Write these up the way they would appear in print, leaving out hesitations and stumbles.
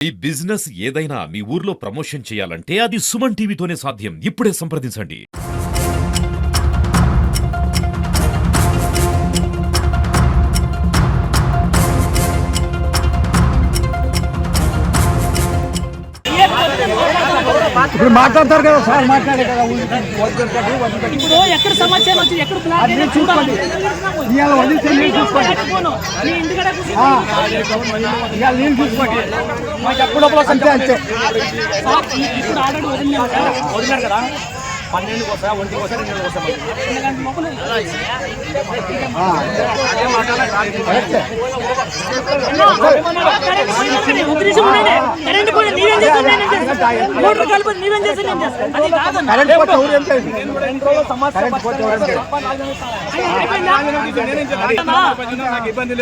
ఈ బిజినెస్ ఏదైనా మీ ఊర్లో ప్రమోషన్ చేయాలంటే అది సుమన్ టీవీతోనే సాధ్యం. ఇప్పుడే సంప్రదించండి. ఇప్పుడు మాట్లాడతారు కదా సార్, మాట్లాడే కదా. ఇప్పుడు ఎక్కడ సమస్యలు వచ్చి ఎక్కడ బ్లాక్ చూసుకోండి, ఇవాళ వదిలితే నీళ్ళు చూసుకోండి, ఇవాళ నీళ్ళు చూసుకోండి. మాకు ఎప్పుడప్పుడు అంతే అంతే. ఇప్పుడు ఆల్రెడీ వదిలేరు కదా, 12 కోసా 1 కోసా 2 కోసా కరెంట్ పోయి నీవేం చేస్తాను, మోటార్ కలిపి నీవేం చేస్తాను.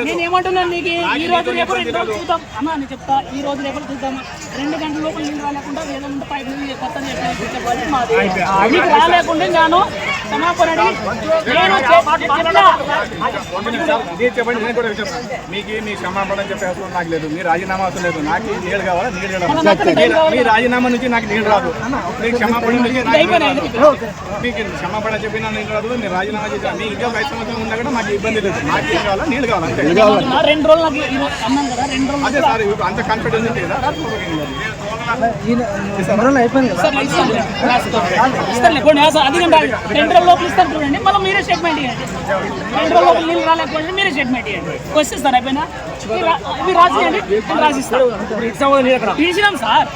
నేనేమంటున్నాను నీకు, ఈ రోజు రేపు 2 రోజులు చూద్దాం అమ్మా అని చెప్తా. ఈ రోజు రేపు చూద్దాం, 2 గంటల లోపల నీళ్ళు రాలేకుండా ఏదైనా పైపు కొత్త నీకు రాలేకుండా నేను క్షమాపణ చెప్పండి. నేను కూడా చెప్తాను మీకు, మీ క్షమాపణ చెప్పే అవసరం నాకు లేదు. మీ రాజీనామా అవసరం లేదు. నాకు నీళ్ళు కావాలా, నీళ్ళు కావాలి. మీ రాజీనామా నుంచి నాకు నీళ్ళు రాదు. మీకు క్షమాపణ మీకు క్షమాపణ చెప్పినా నీళ్ళు రాదు. మీరు రాజీనామా చేసిన మీ ఇంకా 5 సంవత్సరం ఉన్నా కూడా మాకు ఇబ్బంది లేదు. నాకు నీళ్ళు కావాలా, నీళ్ళు కావాలి అంతే. 2 రోజులు అదే సార్, అంత కాన్ఫిడెన్స్ ఉంది కదా. లోపల ఇస్తారు చూడండి, మళ్ళీ మీరే స్టేట్మెంట్ ఇవ్వండి. 2 రోజుల లోపల నీళ్ళు రాలేకపోతే మీరే స్టేట్మెంట్ ఇవ్వండి. వస్తే సార్ అయిపోయినా మీరు రాసియండి, రాసిస్తాం. ఇచ్చినాం సార్.